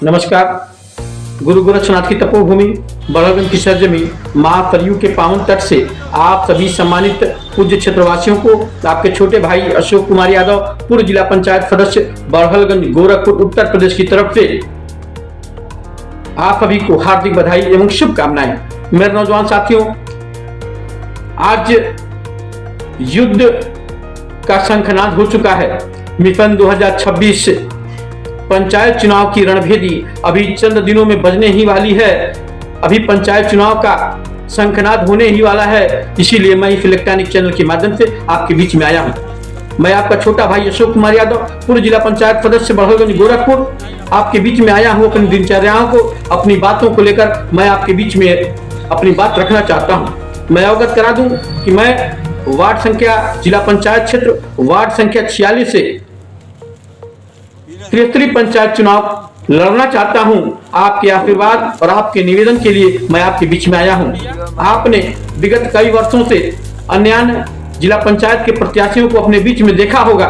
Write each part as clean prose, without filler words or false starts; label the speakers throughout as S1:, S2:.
S1: नमस्कार। गुरु गोरक्षनाथ की तपोभूमि बड़ौलगंज की सरजमी मां सरयू के पावन तट से आप सभी सम्मानित पूज्य क्षेत्रवासियों को आपके छोटे भाई अशोक कुमार यादव, पूर्व जिला पंचायत सदस्य बड़ौलगंज गोरखपुर उत्तर प्रदेश की तरफ से आप सभी को हार्दिक बधाई एवं शुभकामनाएं। मेरे नौजवान साथियों, आज युद्ध का शंखनाद हो चुका है। मिशन 2026 पंचायत चुनाव की रणभेदी अभी चंद दिनों में बजने ही वाली है। अभी पंचायत चुनाव का शंखनाद होने ही वाला है। इसीलिए मैं इस इलेक्ट्रॉनिक चैनल के माध्यम से आपके बीच में आया हूं। मैं आपका छोटा भाई अशोक कुमार यादव, पूर्व जिला पंचायत सदस्य बड़ौलगंज गोरखपुर, आपके बीच में आया हूं। अपनी दिनचर्याओं को, अपनी बातों को लेकर मैं आपके बीच में अपनी बात रखना चाहता हूं। मैं अवगत करा दूं कि मैं वार्ड संख्या जिला पंचायत क्षेत्र वार्ड संख्या 46 से त्रिस्तरीय पंचायत चुनाव लड़ना चाहता हूं। आपके आशीर्वाद और आपके निवेदन के लिए मैं आपके बीच में आया हूं। आपने विगत कई वर्षों से अन्य जिला पंचायत के प्रत्याशियों को अपने बीच में देखा होगा,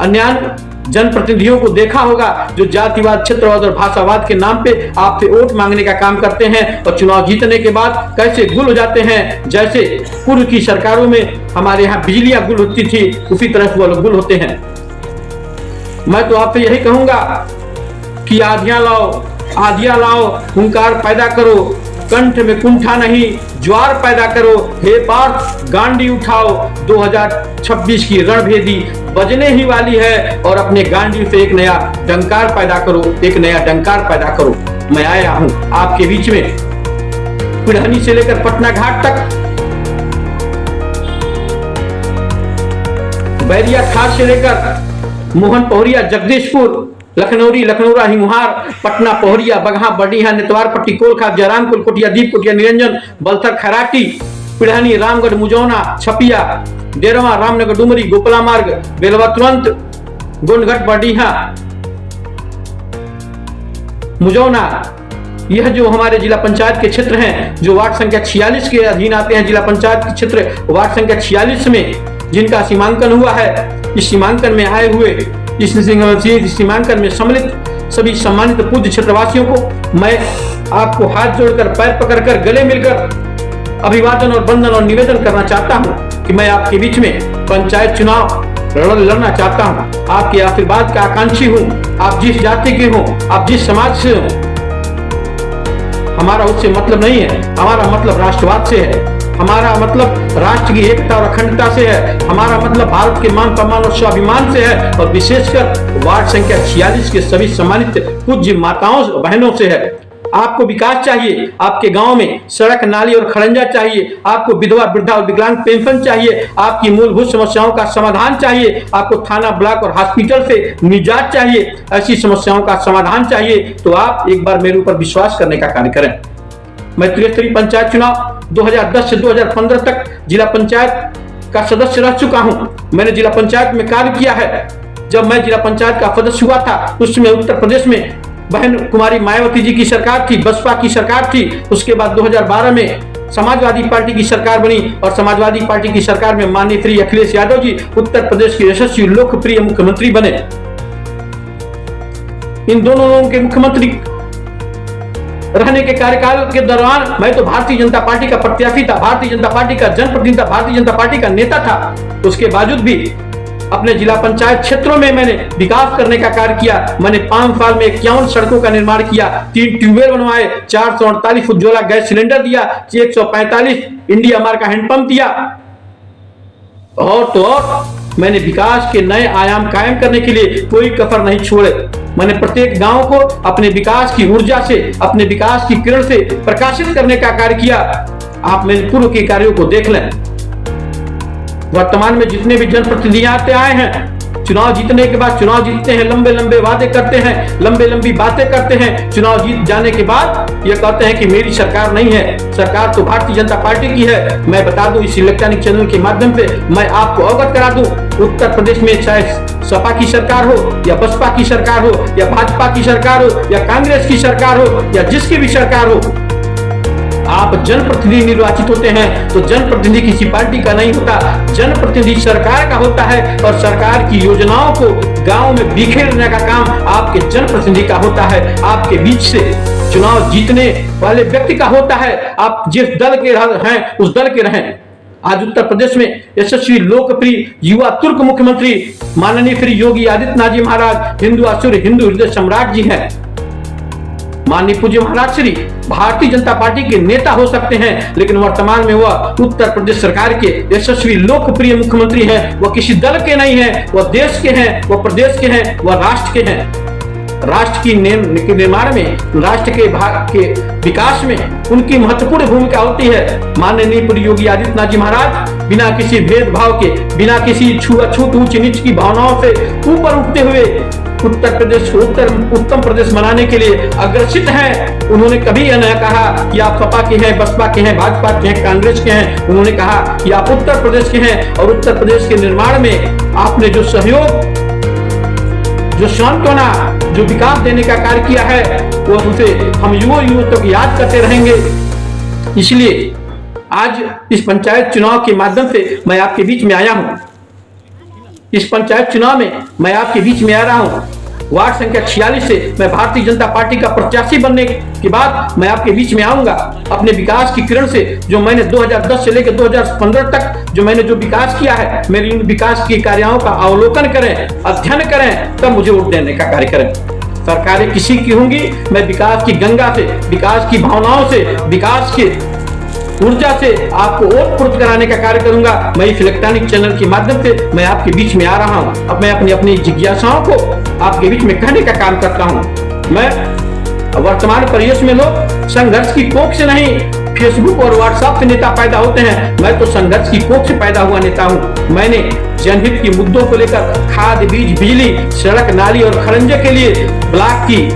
S1: अन्य जनप्रतिनिधियों को देखा होगा जो जातिवाद, क्षेत्रवाद और भाषावाद के नाम पे आपसे वोट मांगने का काम करते हैं और चुनाव जीतने के बाद कैसे गुल हो जाते हैं। जैसे पूर्व की सरकारों में हमारे यहाँ बिजलियां गुल होती थी, उसी तरह से वो लोग गुल होते हैं। मैं तो आपसे यही कहूंगा कि आधियां लाओ, हुंकार पैदा करो, कंठ में कुंठा नहीं, ज्वार पैदा करो। हे पार्थ, गांडी उठाओ, 2026 की रणभेदी बजने ही वाली है और अपने गांडी से एक नया डंकार पैदा करो, एक नया डंकार पैदा करो। मैं आया हूं आपके बीच में, पिढ़नी से लेकर पटना घाट तक, बैरिया खास से लेकर मोहन पहरिया, जगदीशपुर, लखनौरी, लखनौरा, हिमुहार, पटना, पहरिया, बगहा, बडीहा, नेतवार पट्टी, कोलखा, जयराम, कोटिया, दीप कोटिया, निरंजन, बलथर, खराटी, पिढ़नी, रामगढ़, मुजौना, छपिया, डेरवा, रामनगर, डुमरी, गोपला मार्ग, बेलवा, तुरंत, गोंडघट, बडीहा, मुजौना। यह जो हमारे जिला पंचायत के क्षेत्र हैं, जो वार्ड संख्या 46 के अधीन आते हैं, जिला पंचायत के क्षेत्र वार्ड संख्या 46 में जिनका सीमांकन हुआ है, इस सीमांकन में आए हुए, इस सीमांकन में सम्मिलित सभी सम्मानित पूज्य क्षेत्रवासियों को मैं आपको हाथ जोड़कर, पैर पकड़कर, गले मिलकर अभिवादन और वंदन और निवेदन करना चाहता हूं कि मैं आपके बीच में पंचायत चुनाव लड़ना चाहता हूं। आपके आशीर्वाद का आकांक्षी हूं। आप जिस जाति के हो, आप जिस समाज से हो, हमारा उससे मतलब नहीं है। हमारा मतलब राष्ट्रवाद से है, हमारा मतलब राष्ट्र की एकता और अखंडता से है, हमारा मतलब भारत के मान सम्मान और स्वाभिमान से है और विशेषकर वार्ड संख्या 46 के सभी सम्मानित पूज्य माताओं बहनों से है। आपको विकास चाहिए, आपके गांव में सड़क, नाली और खड़ंजा चाहिए, आपको विधवा, वृद्धा और विकलांग पेंशन चाहिए, आपकी मूलभूत समस्याओं का समाधान चाहिए, आपको थाना, ब्लॉक और हॉस्पिटल से निजात चाहिए, ऐसी समस्याओं का समाधान चाहिए तो आप एक बार मेरे ऊपर विश्वास करने का कार्य करें। मैं त्रिस्तरीय पंचायत चुनाव 2010 से 2015 तक जिला पंचायत का सदस्य रह चुका हूं। मैंने जिला पंचायत में कार्य किया है। जब मैं जिला पंचायत का सदस्य हुआ था, उस समय उत्तर प्रदेश में बहन कुमारी मायावती जी की सरकार थी, बसपा की सरकार थी। उसके बाद 2012 में समाजवादी पार्टी की सरकार बनी और समाजवादी पार्टी की सरकार में माननीय श्री अखिलेश यादव जी उत्तर प्रदेश के यशस्वी लोकप्रिय मुख्यमंत्री बने। इन दोनों लोगों के मुख्यमंत्री रहने के कार्यकाल के दौरान मैं तो भारतीय जनता पार्टी का प्रत्याशी था, भारतीय जनता पार्टी का जनप्रतिनिधि था, भारतीय जनता पार्टी का नेता था। उसके बावजूद भी अपने जिला पंचायत क्षेत्रों में मैंने विकास करने का कार्य किया। मैंने 5 साल में 51 सड़कों का निर्माण किया, 3 ट्यूबवेल बनवाए, 448 उज्ज्वला गैस सिलेंडर दिया, 145 इंडिया मार्क का हैंडपंप दिया और तो और मैंने विकास के नए आयाम कायम करने के लिए कोई कसर नहीं छोड़े। मैंने प्रत्येक गांव को अपने विकास की ऊर्जा से, अपने विकास की किरण से प्रकाशित करने का कार्य किया। आप मेरे पूर्व के कार्यों को देख लें। वर्तमान में जितने भी जनप्रतिनिधि आते आए हैं, चुनाव जीतने के बाद चुनाव जीतते हैं, लंबे लंबे वादे करते हैं, लंबे लंबी बातें करते हैं। चुनाव जीत जाने के बाद ये कहते हैं कि मेरी सरकार नहीं है, सरकार तो भारतीय जनता पार्टी की है। मैं बता दूं इस इलेक्ट्रॉनिक चैनल के माध्यम से मैं आपको अवगत करा दूं, उत्तर प्रदेश में चाहे सपा की सरकार हो या बसपा की सरकार हो या भाजपा की सरकार हो या कांग्रेस की सरकार हो या जिसकी भी सरकार हो, आप जनप्रतिनिधि निर्वाचित होते हैं तो जनप्रतिनिधि किसी पार्टी का नहीं होता, जनप्रतिनिधि सरकार का होता है और सरकार की योजनाओं को गांव में बिखेरने का काम आपके जनप्रतिनिधि का होता है। आपके बीच से चुनाव जीतने वाले व्यक्ति का होता है। आप जिस दल के हैं उस दल के रहें। आज उत्तर प्रदेश में यशस्वी लोकप्रिय युवा तुर्क मुख्यमंत्री माननीय श्री योगी आदित्यनाथ जी महाराज हिंदू आसुर हिंदू हृदय सम्राट जी हैं। माननीय पूज्य महाराज श्री भारतीय जनता पार्टी के नेता हो सकते हैं, लेकिन वर्तमान में वह उत्तर प्रदेश सरकार के यशस्वी लोकप्रिय मुख्यमंत्री हैं। वह किसी दल के नहीं हैं, वह देश के हैं, वह प्रदेश के हैं, वह राष्ट्र के हैं। राष्ट्र की निर्माण में, राष्ट्र के भाग के विकास में उनकी महत्वपूर्ण भूमिका होती है। माननीय पूज्य योगी आदित्यनाथ जी महाराज बिना किसी भेदभाव के, बिना किसी छूआछूत ऊंच नीच की भावनाओं से ऊपर उठते हुए उत्तर प्रदेश को उत्तम प्रदेश बनाने के लिए अग्रसित हैं। उन्होंने कभी यह नहीं कहा कि आप सपा के हैं, बसपा के हैं, भाजपा के हैं, कांग्रेस के हैं। उन्होंने कहा कि आप उत्तर प्रदेश के हैं और उत्तर प्रदेश के निर्माण में आपने जो सहयोग, जो सांत्वना, जो विकास देने का कार्य किया है, वो उसे हम युवा तक याद करते रहेंगे। इसलिए आज इस पंचायत चुनाव के माध्यम से मैं आपके बीच में आया हूं। इस पंचायत चुनाव में मैं आपके बीच में आ रहा हूं। वार्ड संख्या 46 से मैं भारतीय जनता पार्टी का प्रत्याशी बनने के बाद मैं आपके बीच में आऊंगा। अपने विकास की किरण से जो मैंने 2010 से लेकर 2015 तक जो मैंने जो विकास किया है, मेरी इन विकास की कार्यों का अवलोकन करें, अध्ययन करें, तब मुझे वोट देने का कार्य करें। सरकारें किसी की होंगी, मैं विकास की गंगा से, विकास की भावनाओं से, विकास के ऊर्जा से आपको ओतप्रोत कराने का कार्य करूंगा। मैं इस इलेक्ट्रॉनिक चैनल के माध्यम से मैं आपके बीच में आ रहा हूं। अब मैं अपनी जिज्ञासाओं को आपके बीच में कहने का काम करता हूं। मैं वर्तमान परिवेश में लोग संघर्ष की कोख से नहीं, फेसबुक और व्हाट्सएप से नेता पैदा होते हैं। मैं तो संघर्ष की कोख से पैदा हुआ नेता हूं। मैंने जनहित के मुद्दों को लेकर खाद, बीज, बिजली, सड़क, नाली और खरंजे के लिए ब्लॉक की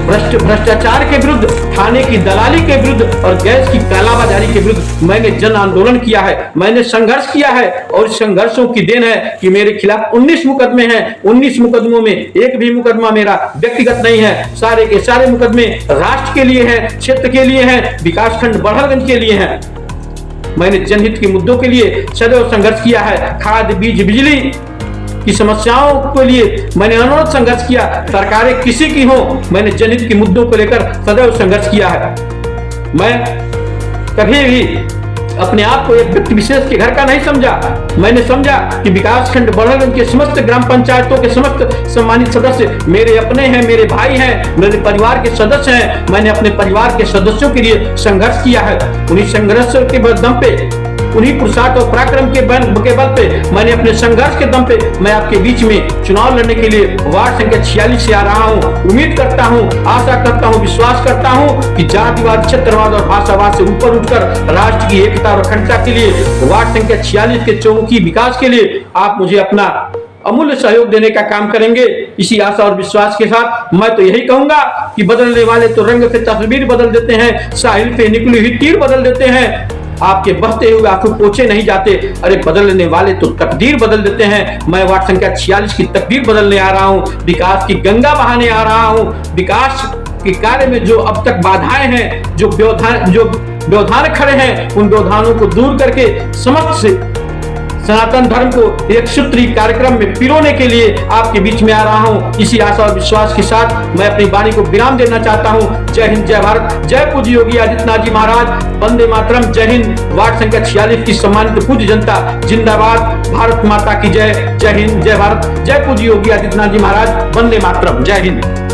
S1: भ्रष्टाचार के विरुद्ध, थाने की दलाली के विरुद्ध और गैस की कालाबाजारी के विरुद्ध मैंने जन आंदोलन किया है। मैंने संघर्ष किया है और संघर्षों की देन है कि मेरे खिलाफ 19 मुकदमे हैं। 19 मुकदमों में एक भी मुकदमा मेरा व्यक्तिगत नहीं है। सारे के सारे मुकदमे राष्ट्र के लिए हैं, क्षेत्र के लिए हैं, विकासखंड बड़हलगंज के लिए हैं। मैंने जनहित के मुद्दों के लिए सदैव संघर्ष किया है। खाद, बीज, बिजली की समस्याओं के लिए मैंने अनवरत संघर्ष किया। सरकारें किसी की हो, मैंने जनहित के मुद्दों को लेकर सदैव संघर्ष किया है। मैं कभी भी अपने आप को एक व्यक्ति विशेष के घर का नहीं समझा। मैंने समझा कि विकासखंड बड़हलगंज के समस्त ग्राम पंचायतों के समस्त सम्मानित सदस्य मेरे अपने हैं, मेरे भाई हैं, मेरे परिवार के सदस्य हैं। मैंने अपने परिवार के सदस्यों के लिए संघर्ष किया है। उन्हीं संघर्षों के दम पे, उन्हीं पुरुषार्थ और पराक्रम के बल पे, मैंने अपने संघर्ष के दम पे मैं आपके बीच में चुनाव लड़ने के लिए वार्ड संख्या 46 से आ रहा हूं। उम्मीद करता हूं, आशा करता हूं, विश्वास करता हूं कि जातिवाद, क्षेत्रवाद और भाषावाद से ऊपर उठकर राष्ट्र की एकता और अखंडता के लिए, वार्ड संख्या 46 के चौमुखी विकास के लिए आप मुझे अपना अमूल्य सहयोग देने का काम करेंगे। इसी आशा और विश्वास के साथ मैं तो यही कहूंगा कि बदलने वाले तो रंग से तस्वीर बदल देते हैं, साहिल पे निकली हुई तीर बदल देते हैं, आपके बहते हुए आंखों पोछे नहीं जाते। अरे बदलने वाले तो तकदीर बदल देते हैं। मैं वार्ड संख्या 46 की तकदीर बदलने आ रहा हूं, विकास की गंगा बहाने आ रहा हूं। विकास के कार्य में जो अब तक बाधाएं हैं, जो व्यवधान खड़े हैं, उन व्यवधानों को दूर करके समस्त सनातन धर्म को एक सूत्री कार्यक्रम में पिरोने के लिए आपके बीच में आ रहा हूं। इसी आशा और विश्वास के साथ मैं अपनी वाणी को विराम देना चाहता हूं। जय हिंद, जय भारत, जय पूज्य योगी आदित्यनाथ जी महाराज, वंदे मातरम, जय हिंद। वार्ड संख्या 46 की सम्मानित पूज्य जनता जिंदाबाद, भारत माता की जय। जय हिंद, जय भारत, जय पूज्य योगी आदित्यनाथ जी महाराज, वंदे मातरम, जय हिंद।